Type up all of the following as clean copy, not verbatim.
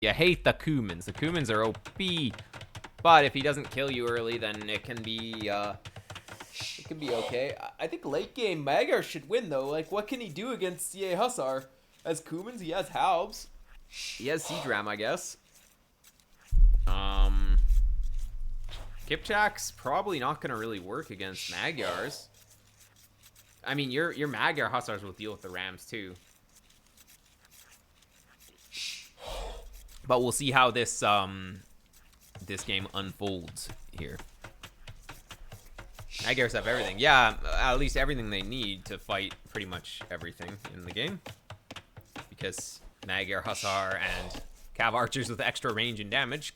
You hate the Cumans. The Cumans are OP. But if he doesn't kill you early, then it can be okay. I think late game Magyar should win though. Like, what can he do against CA Hussar? As Cumans, he has Halbs. He has Siege Ram, I guess. Kipchak's probably not gonna really work against Magyars. I mean, your Magyar Hussars will deal with the Rams too. But we'll see how this this game unfolds here. Magyars have everything. Yeah, at least everything they need to fight pretty much everything in the game. Because Magyar, Hussar, and Cav Archers with extra range and damage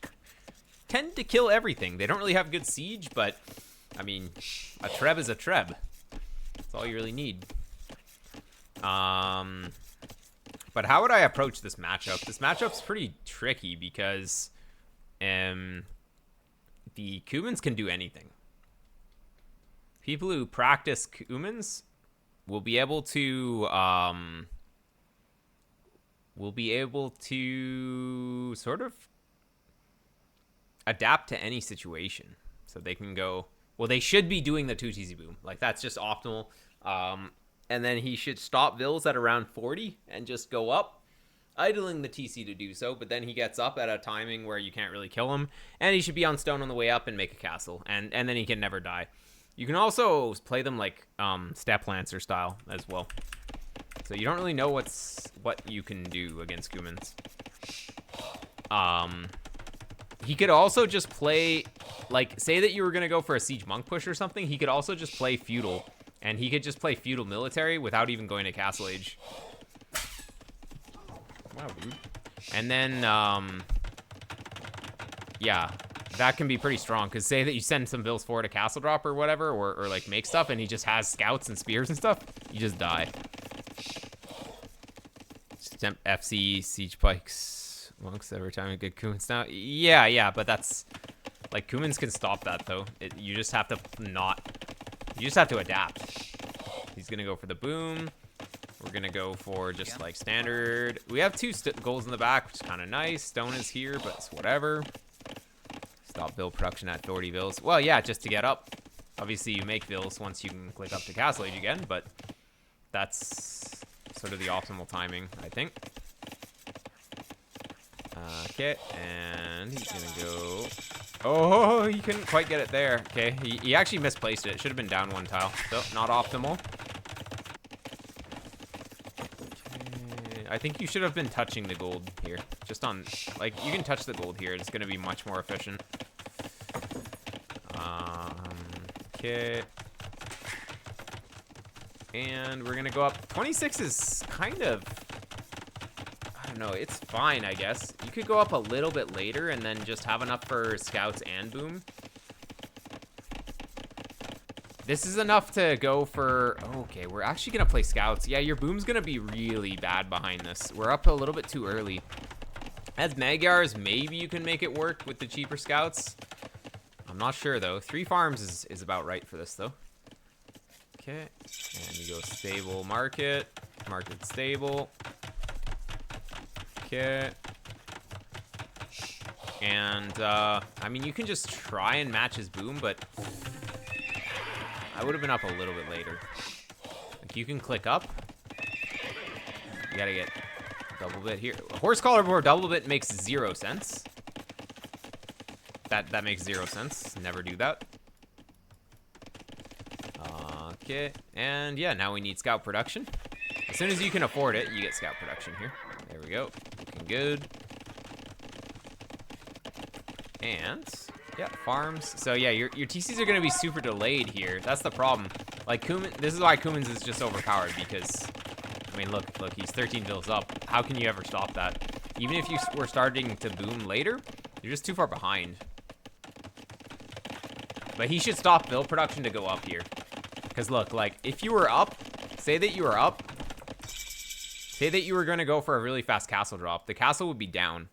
tend to kill everything. They don't really have good siege, but, I mean, a Treb is a Treb. That's all you really need. But how would I approach this matchup? This matchup's pretty tricky because the Cumans can do anything. People who practice Cumans will be able to sort of adapt to any situation. So they can go, well, they should be doing the 2TZ boom. Like, that's just optimal. And then he should stop Vils at around 40 and just go up, idling the TC to do so. But then he gets up at a timing where you can't really kill him. And he should be on stone on the way up and make a castle. And then he can never die. You can also play them like Step Lancer style as well. So you don't really know what you can do against Cumans. He could also just play, like, say that you were going to go for a Siege Monk push or something. He could also just play Feudal. And he could just play Feudal Military without even going to Castle Age. Wow, dude. And then, yeah, that can be pretty strong. Because say that you send some Vils forward to Castle Drop or whatever, or like make stuff, and he just has scouts and spears and stuff, you just die. FC, Siege Pikes, Monks every time you get Cumans now. Yeah, but that's, like, Cumans can stop that, though. You just have to you just have to adapt. He's going to go for the boom. We're going to go for just, like, standard. We have two goals in the back, which is kind of nice. Stone is here, but it's whatever. Stop Vil production at 40 Vils. Well, yeah, just to get up. Obviously, you make Vils once you can click up to Castle Age again, but that's sort of the optimal timing, I think. Okay, and he's going to go... Oh, he couldn't quite get it there. Okay, he actually misplaced it. It should have been down one tile. So, not optimal. Okay. I think you should have been touching the gold here. Just on, like, you can touch the gold here. It's going to be much more efficient. Okay. And we're going to go up. 26 is kind of... No, it's fine, I guess. You could go up a little bit later and then just have enough for scouts and boom. This is enough to go for... Okay, we're actually going to play scouts. Yeah, your boom's going to be really bad behind this. We're up a little bit too early. As Magyars, maybe you can make it work with the cheaper scouts. I'm not sure, though. 3 farms is about right for this, though. Okay, and you go stable market. Market stable. Okay. And, I mean, you can just try and match his boom, but I would have been up a little bit later. Like, you can click up. You gotta get double bit here. Horse collar before double bit makes 0 sense. That makes 0 sense. Never do that. Okay. And, yeah, now we need scout production. As soon as you can afford it, you get scout production here. There we go. Looking good. And, yeah, farms. So, yeah, your TCs are going to be super delayed here. That's the problem. Like, Cuman, this is why Cumans is just overpowered, because, I mean, look, he's 13 Vils up. How can you ever stop that? Even if you were starting to boom later, you're just too far behind. But he should stop Vil production to go up here. Because, look, like, if you were up, say that you were up, say that you were going to go for a really fast castle drop. The castle would be down.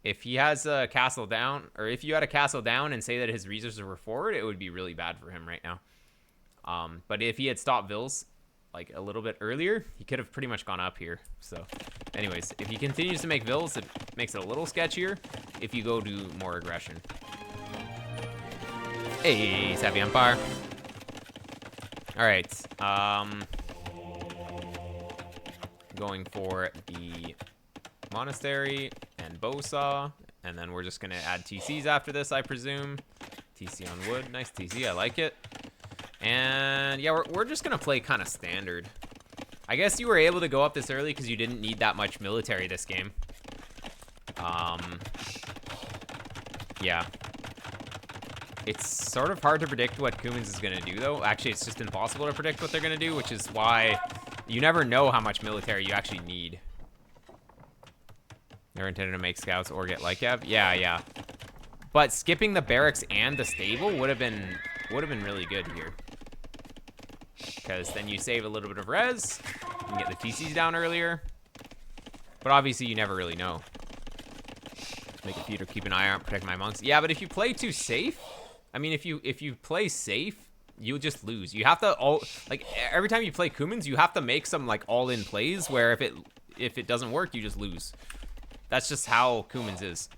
If he has a castle down, or if you had a castle down and say that his resources were forward, it would be really bad for him right now. But if he had stopped Vils like a little bit earlier, he could have pretty much gone up here. So anyways, if he continues to make vills, it makes it a little sketchier if you go to more aggression. Hey, Savvy on fire. All right, going for the monastery and bow saw, and then we're just gonna add TCs after this, I presume. TC on wood, nice TC, I like it. And yeah, we're just gonna play kind of standard. I guess you were able to go up this early because you didn't need that much military this game. Yeah. It's sort of hard to predict what Cuman's is gonna do though. Actually, it's just impossible to predict what they're gonna do, which is why you never know how much military you actually need. They're intended to make scouts or get like Gav. Yeah. But skipping the barracks and the stable would have been really good here. Because then you save a little bit of res, you can get the TCs down earlier. But obviously you never really know. Make a feeder, keep an eye out, protect my monks. Yeah, but if you play too safe, I mean, if you play safe, you'll just lose. You have to every time you play Cumans, you have to make some like all-in plays where if it doesn't work, you just lose. That's just how Cumans is.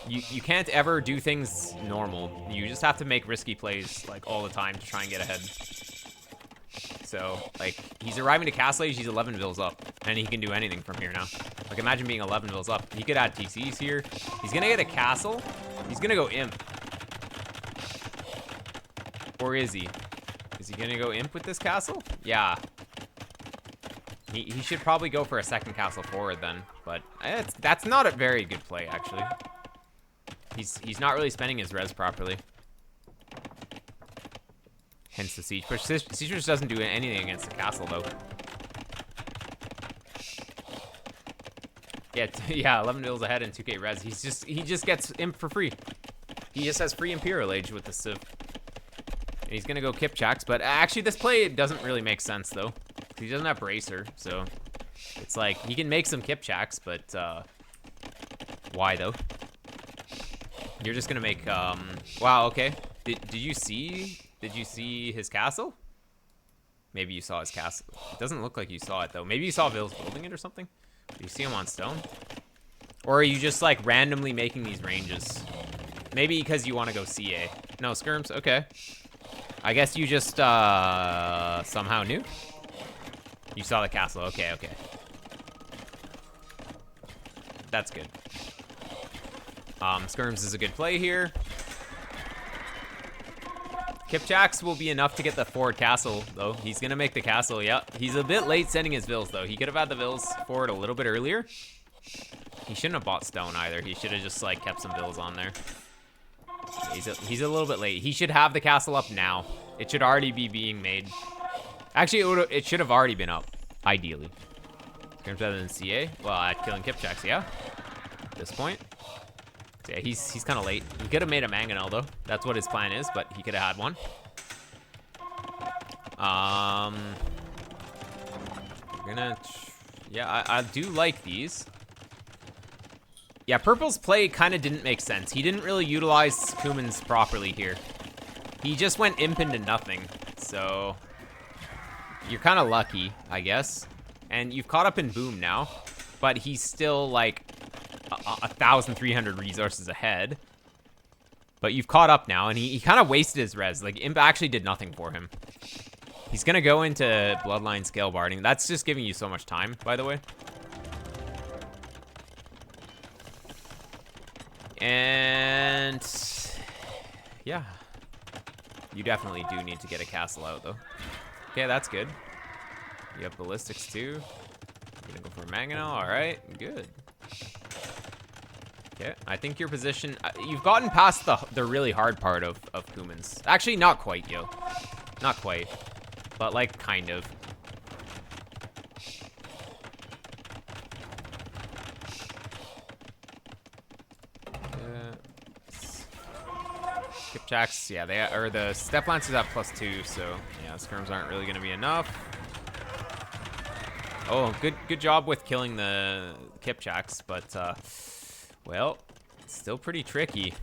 You can't ever do things normal. You just have to make risky plays like all the time to try and get ahead. So, like, he's arriving to Castle Age, he's 11 vills up. And he can do anything from here now. Like, imagine being 11 vills up. He could add TCs here. He's gonna get a castle. He's gonna go imp. Or is he? Is he gonna go imp with this castle? Yeah. He should probably go for a second castle forward then. But that's not a very good play, actually. He's not really spending his res properly. Hence the siege push. Siege push doesn't do anything against the castle, though. Yeah, 11 vills ahead and 2k res. He just gets imp for free. He just has free Imperial Age with the Civ. And he's gonna go Kipchaks, but actually this play doesn't really make sense, though. He doesn't have Bracer, so it's like he can make some Kipchaks, but why though? You're just gonna make wow, okay. Did you see his castle? Maybe you saw his castle. It doesn't look like you saw it though. Maybe you saw Ville's building it or something. Do you see him on stone? Or are you just like randomly making these ranges? Maybe because you want to go CA. No, skirms, okay. I guess you just somehow knew. You saw the castle, okay. That's good. Skirms is a good play here. Kipchaks will be enough to get the forward castle, though. He's gonna make the castle, yeah. He's a bit late sending his vills, though. He could have had the vills forward a little bit earlier. He shouldn't have bought stone, either. He should have just, like, kept some vills on there. He's a little bit late. He should have the castle up now. It should already be being made. Actually, it should have already been up, ideally. Skirms better than CA? Well, at killing Kipchaks, yeah. At this point. Yeah, he's kind of late. He could have made a mangonel though. That's what his plan is, but he could have had one. Yeah, I do like these. Yeah, purple's play kind of didn't make sense. He didn't really utilize Cumans properly here. He just went imp into nothing. So you're kind of lucky, I guess. And you've caught up in boom now, but he's still like 1,300 resources ahead. But you've caught up now, and he kind of wasted his res. Like, imp actually did nothing for him. He's gonna go into bloodline scale barding. That's just giving you so much time, by the way. And yeah, you definitely do need to get a castle out though. Okay, that's good. You have ballistics too. You're gonna go for a mangonel. All right, good. Okay, I think your position, you've gotten past the really hard part of Cumans. Actually, not quite, yo. Not quite, but like kind of. Kipchaks, yeah, or the step lancers have +2, so yeah, skirms aren't really gonna be enough. Oh, good job with killing the Kipchaks, but well, it's still pretty tricky.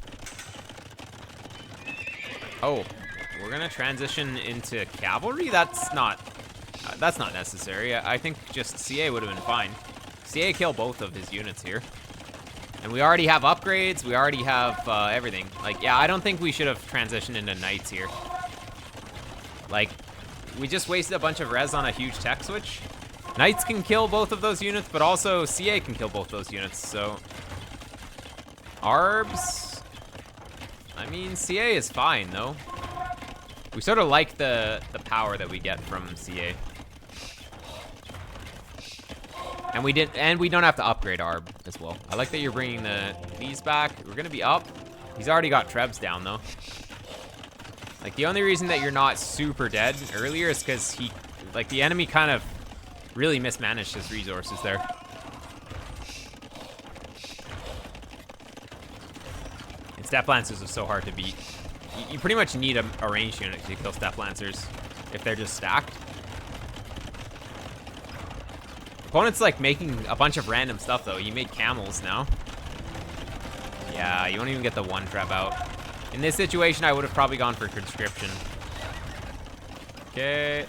Oh, we're gonna transition into cavalry? That's not That's not necessary. I think just CA would have been fine. CA kill both of his units here. And we already have upgrades. We already have everything. Like, yeah, I don't think we should have transitioned into knights here. Like, we just wasted a bunch of res on a huge tech switch. Knights can kill both of those units, but also CA can kill both those units, so... Arbs... I mean, CA is fine, though. We sort of like the power that we get from CA. And we don't have to upgrade Arb as well. I like that you're bringing these back. We're gonna be up. He's already got Trebs down, though. Like, the only reason that you're not super dead earlier is because the enemy kind of really mismanaged his resources there. And Step Lancers are so hard to beat. You pretty much need a ranged unit to kill Step Lancers if they're just stacked. Opponent's like making a bunch of random stuff though. You made camels now. Yeah, you won't even get the one trap out. In this situation, I would have probably gone for conscription. Okay.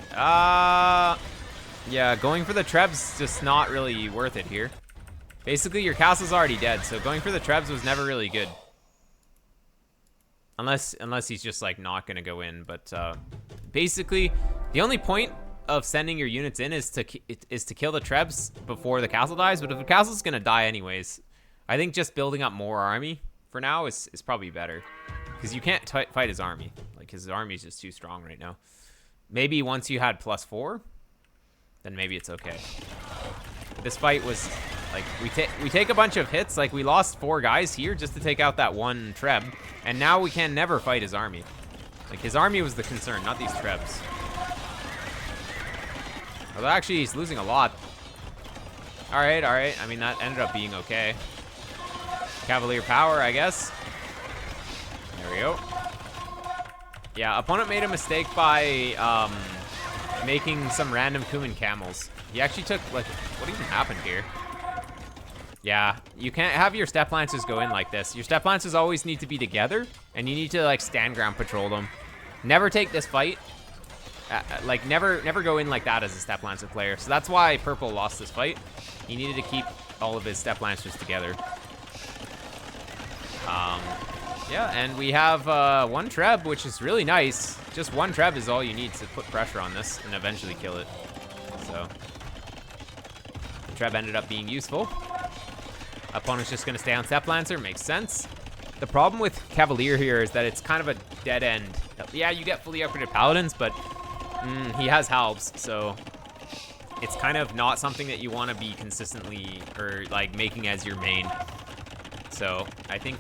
Yeah, going for the Treb's just not really worth it here. Basically, your castle's already dead, so going for the Treb's was never really good. Unless he's just like not gonna go in, but basically, the only point of sending your units in is to kill the Trebs before the castle dies. But if the castle's gonna die anyways, I think just building up more army for now is probably better, because you can't fight his army. Like, his army is just too strong right now. Maybe once you had +4, then maybe it's okay. But this fight was like, we take a bunch of hits. Like, we lost 4 guys here just to take out that one Treb, and now we can never fight his army. Like, his army was the concern, not these Trebs. Although actually he's losing a lot. All right. I mean, that ended up being okay. Cavalier power, I guess. There we go. Yeah, opponent made a mistake by making some random Cuman camels. He actually took, like, what even happened here? Yeah, you can't have your Step Lancers go in like this. Your Step Lancers always need to be together, and you need to, like, stand ground patrol them. Never take this fight. Like, never go in like that as a Step Lancer player. So that's why Purple lost this fight. He needed to keep all of his Step Lancers together. Yeah, and we have 1 Treb, which is really nice. Just 1 Treb is all you need to put pressure on this and eventually kill it. So, the Treb ended up being useful. Opponent's just going to stay on Step Lancer. Makes sense. The problem with Cavalier here is that it's kind of a dead end. Yeah, you get fully upgraded Paladins, but he has Halbs, so it's kind of not something that you want to be consistently or like making as your main. So I think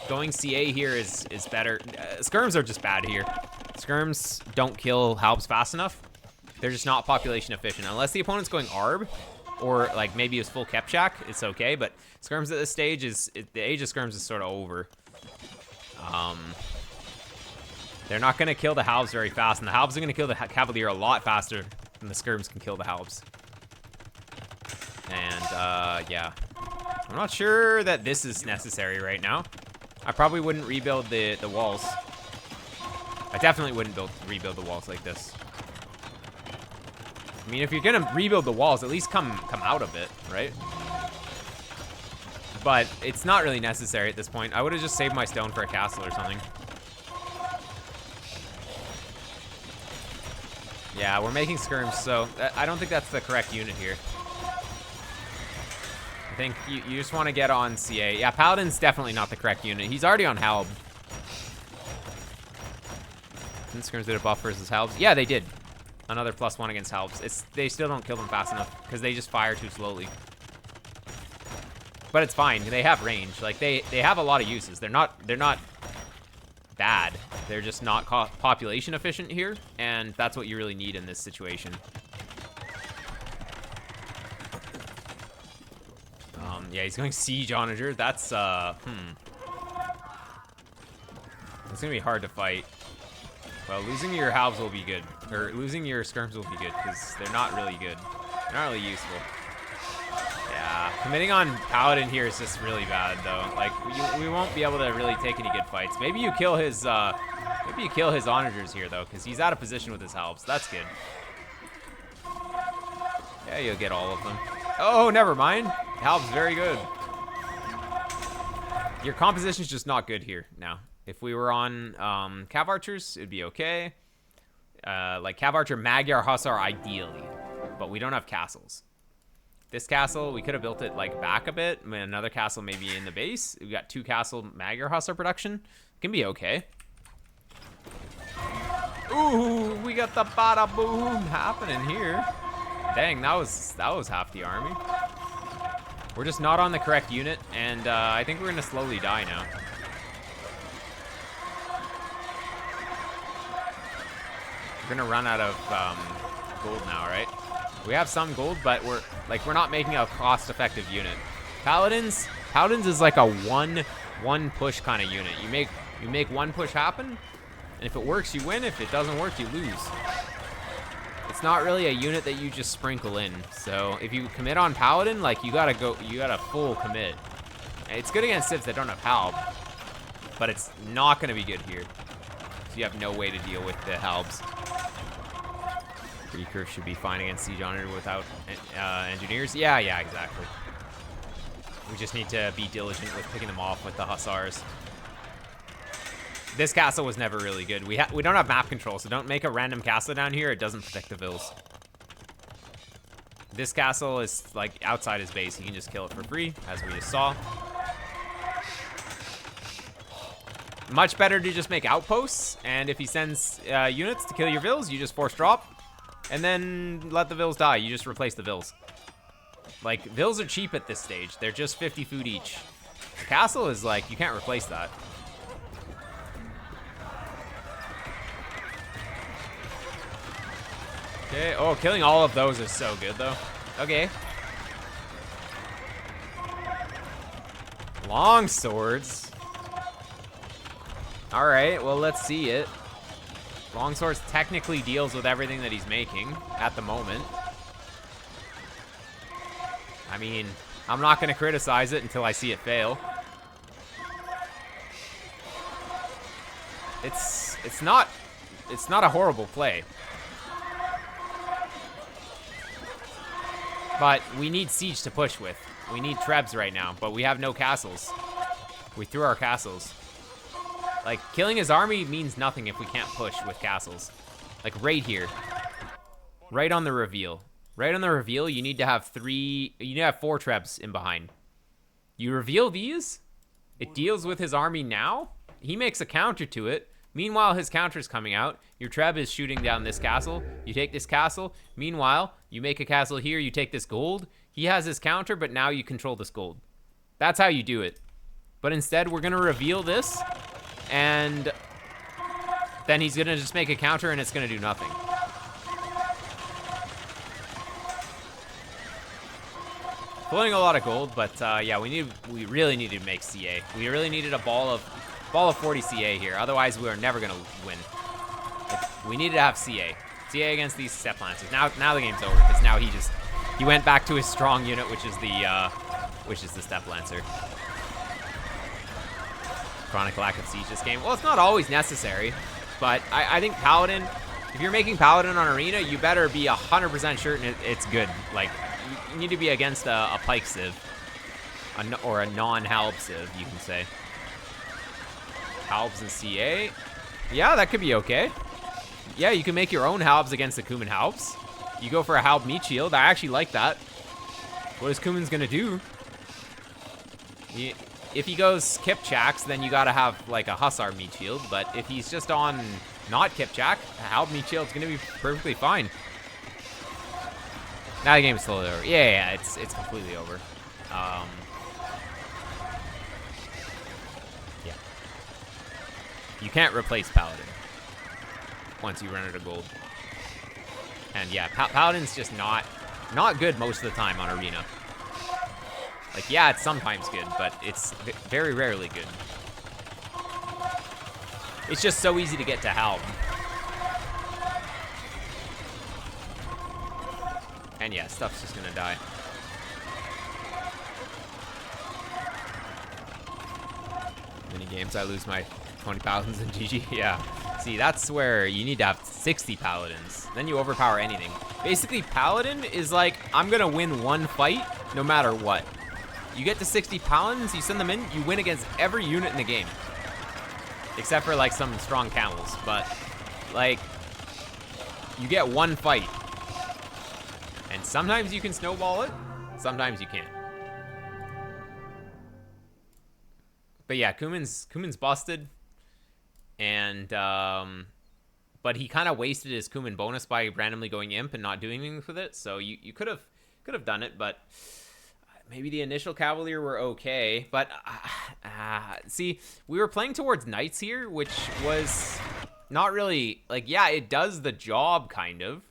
going CA here is better. Skirms are just bad here. Skirms don't kill Halbs fast enough. They're just not population efficient. Unless the opponent's going Arb, or like maybe his full Kepchak, it's okay. But Skirms at this stage the age of Skirms is sort of over. They're not going to kill the Halbs very fast, and the Halbs are going to kill the Cavalier a lot faster than the Skirms can kill the Halbs. And, yeah. I'm not sure that this is necessary right now. I probably wouldn't rebuild the walls. I definitely wouldn't rebuild the walls like this. I mean, if you're going to rebuild the walls, at least come out of it, right? But it's not really necessary at this point. I would have just saved my stone for a castle or something. Yeah, we're making skirms, so I don't think that's the correct unit here. I think you just want to get on CA. Yeah, Paladin's definitely not the correct unit. He's already on Halb. Didn't skirms did a buff versus Halbs? Yeah, they did. Another +1 against Halbs. They still don't kill them fast enough because they just fire too slowly. But it's fine. They have range. Like, they have a lot of uses. They're not bad. They're just not population efficient here, and that's what you really need in this situation. Yeah, he's going Siege Onager. That's it's gonna be hard to fight. Well, losing your Halbs will be good, or losing your Skirms will be good, because they're not really good. They're not really useful. Yeah, committing on Paladin here is just really bad, though. Like, we won't be able to really take any good fights. Maybe you kill his Onagers here, though, because he's out of position with his Halbs. That's good. Yeah, you'll get all of them. Oh, never mind. Halb's very good. Your composition's just not good here now. If we were on Cav Archers, it'd be okay. Like Cav Archer, Magyar, Hussar, ideally. But we don't have castles. This castle, we could have built it like back a bit. I mean, another castle maybe in the base. We got 2 castle Magyar Hussar production. Can be okay. Ooh, we got the bada boom happening here. Dang, that was half the army. We're just not on the correct unit, and I think we're gonna slowly die now. We're gonna run out of gold now, right? We have some gold, but we're not making a cost-effective unit. Paladins is like a one push kind of unit. You make one push happen, and if it works, you win. If it doesn't work, you lose. It's not really a unit that you just sprinkle in. So if you commit on Paladin, like you gotta full commit. It's good against civs that don't have halb, but it's not gonna be good here. So you have no way to deal with the halbs. Recurve should be fine against Siege Honor without engineers. Yeah, exactly. We just need to be diligent with picking them off with the Hussars. This castle was never really good. We don't have map control, so don't make a random castle down here. It doesn't protect the vills. This castle is like outside his base. He can just kill it for free, as we just saw. Much better to just make outposts, and if he sends units to kill your vills, you just force drop, and then let the vills die. You just replace the vills. Like, vills are cheap at this stage. They're just 50 food each. The castle is like, you can't replace that. Okay, oh, killing all of those is so good, though. Okay. Long swords. All right, well, let's see it. Long swords technically deals with everything that he's making at the moment. I mean, I'm not going to criticize it until I see it fail. It's not a horrible play. But we need siege to push with. We need trebs right now, but we have no castles. We threw our castles. Like, killing his army means nothing if we can't push with castles. Like, right here. Right on the reveal. Right on the reveal, you need to have 4 trebs in behind. You reveal these, it deals with his army now. He makes a counter to it. Meanwhile, his counter's coming out. Your treb is shooting down this castle. You take this castle. Meanwhile, you make a castle here. You take this gold. He has his counter, but now you control this gold. That's how you do it. But instead, we're going to reveal this, and then he's going to just make a counter, and it's going to do nothing. Pulling a lot of gold, but yeah, we really needed to make CA. We really needed a ball of 40 CA here. Otherwise, we are never gonna win. Like, we needed to have CA. CA against these Step Lancers. Now the game's over because now he went back to his strong unit, which is the Step Lancer. Chronic lack of siege this game. Well, it's not always necessary, but I think Paladin. If you're making Paladin on Arena, you better be 100% certain it's good. Like, you need to be against a Pike Civ. Or a non-Halb Civ, you can say. Halbs and CA. Yeah, that could be okay. Yeah, you can make your own Halbs against the Cuman Halbs. You go for a Halb meat shield. I actually like that. What is Cuman's gonna do? If he goes Kipchaks, then you gotta have like a Hussar meat shield. But if he's just on not Kipchak, Halb meat shield's gonna be perfectly fine. Now the game's slowly over. Yeah, it's completely over. Yeah. You can't replace Paladin once you run out of gold. And yeah, Paladin's just not good most of the time on Arena. Like, yeah, it's sometimes good, but it's very rarely good. It's just so easy to get to Halb. And yeah, stuff's just gonna die. Mini games, I lose my 20 paladins in GG, yeah. See, that's where you need to have 60 paladins. Then you overpower anything. Basically, paladin is like, I'm gonna win one fight no matter what. You get to 60 paladins, you send them in, you win against every unit in the game. Except for like some strong camels, but like, you get one fight. And sometimes you can snowball it, sometimes you can't. But yeah, Cuman's busted. And, but he kind of wasted his Cuman bonus by randomly going imp and not doing anything with it. So you could have done it, but maybe the initial Cavalier were okay. But, see, we were playing towards Knights here, which was not really, like, yeah, it does the job, kind of.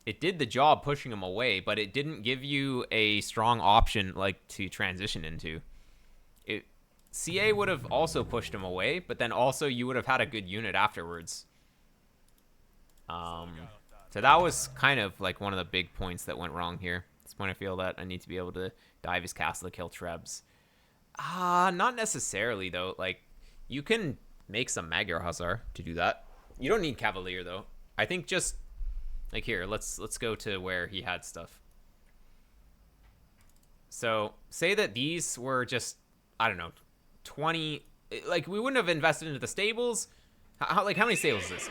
It did the job pushing him away, but it didn't give you a strong option, like, to transition into. CA would have also pushed him away, but then also you would have had a good unit afterwards. So that was kind of like one of the big points that went wrong here. At this point I feel that I need to be able to dive his castle to kill Trebs. Not necessarily though. Like, you can make some Magyar Hussar to do that. You don't need Cavalier though. I think just like here, let's go to where he had stuff. So say that these were just, I don't know, 20, like, we wouldn't have invested into the stables. How many stables is this?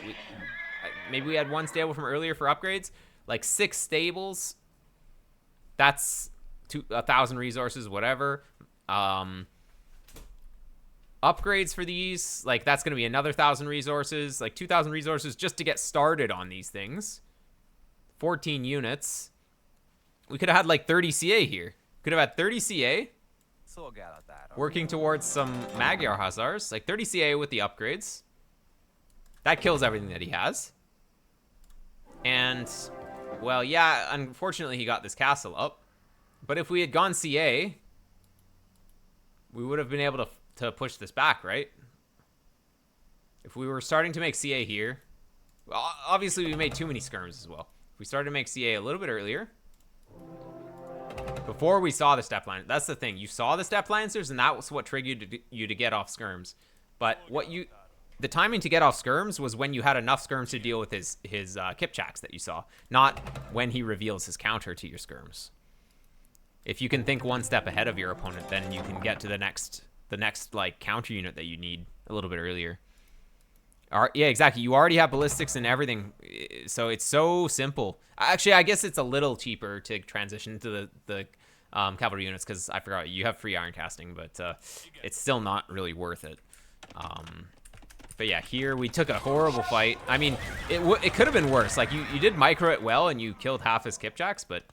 Maybe we had one stable from earlier for upgrades. Like 6 stables. That's 1,000 resources, whatever. Upgrades for these, like, that's going to be another 1,000 resources. Like 2,000 resources just to get started on these things. 14 units. We could have had like 30 CA here. Could have had 30 CA. Working towards some Magyar Hussars, like 30 CA with the upgrades. That kills everything that he has. And, well, yeah, unfortunately he got this castle up. But if we had gone CA, we would have been able to push this back, right? If we were starting to make CA here, well, obviously we made too many skirms as well. If we started to make CA a little bit earlier, before we saw the step line, that's the thing. You saw the step lancers, and that was what triggered you to get off skirms. But the timing to get off skirms was when you had enough skirms to deal with his Kipchaks that you saw, not when he reveals his counter to your skirms. If you can think one step ahead of your opponent, then you can get to the next like counter unit that you need a little bit earlier. Yeah, exactly. You already have ballistics and everything, so it's so simple. Actually, I guess it's a little cheaper to transition to the cavalry units, because I forgot you have free iron casting, but it's still not really worth it. But yeah, here we took a horrible fight. I mean, it could have been worse. Like, you did micro it well, and you killed half his Kipchaks, but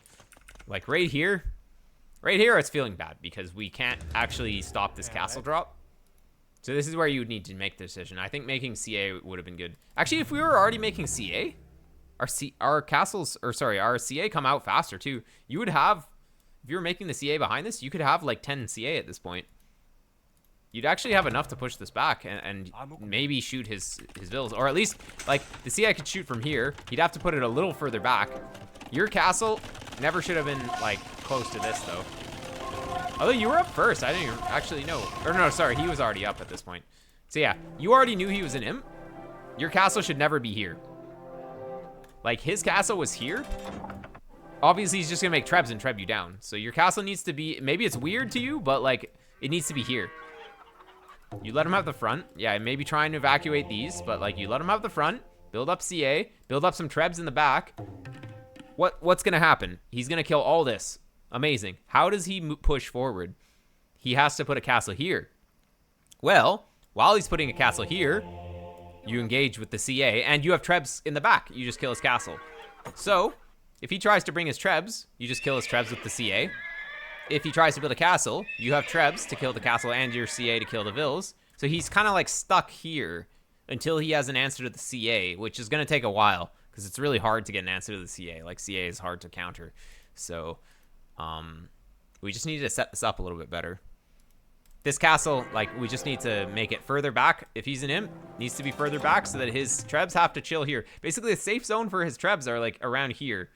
like right here, it's feeling bad because we can't actually stop this castle drop. So this is where you would need to make the decision. I think making CA would have been good. Actually, if we were already making CA, our castles, or sorry, our CA come out faster too. You would have, if you were making the CA behind this, you could have like 10 CA at this point. You'd actually have enough to push this back and maybe shoot his villas, or at least like the CA could shoot from here. He'd have to put it a little further back. Your castle never should have been like close to this though. Although you were up first, I didn't actually know. Or no, sorry, he was already up at this point. So yeah, you already knew he was an imp. Your castle should never be here. Like, his castle was here. Obviously, he's just gonna make trebs and treb you down. So your castle needs to be, maybe it's weird to you, but like, it needs to be here. You let him have the front. Yeah, maybe trying to evacuate these, but like, you let him have the front, build up CA, build up some trebs in the back. What's gonna happen? He's gonna kill all this. Amazing. How does he push forward? He has to put a castle here. Well, while he's putting a castle here, you engage with the CA, and you have trebs in the back. You just kill his castle. So, if he tries to bring his trebs, you just kill his trebs with the CA. If he tries to build a castle, you have trebs to kill the castle and your CA to kill the vills. So he's kind of like stuck here until he has an answer to the CA, which is going to take a while, because it's really hard to get an answer to the CA. Like, CA is hard to counter. So, we just need to set this up a little bit better. This castle, like, we just need to make it further back. If he's an imp, needs to be further back so that his trebs have to chill here. Basically, the safe zone for his trebs are, like, around here.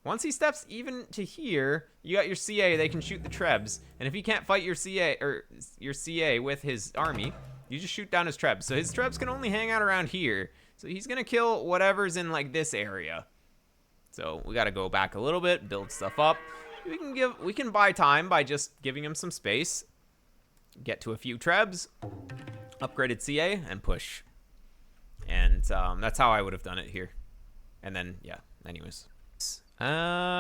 Once he steps even to here, you got your CA, they can shoot the trebs. And if he can't fight your CA, or your CA with his army, You just shoot down his trebs. So his trebs can only hang out around here. So he's going to kill whatever's in, like, this area. So we got to go back a little bit, build stuff up. We can buy time by just giving him some space. Get to a few trebs. Upgraded CA, and push. And that's how I would have done it here. And then, yeah, anyways.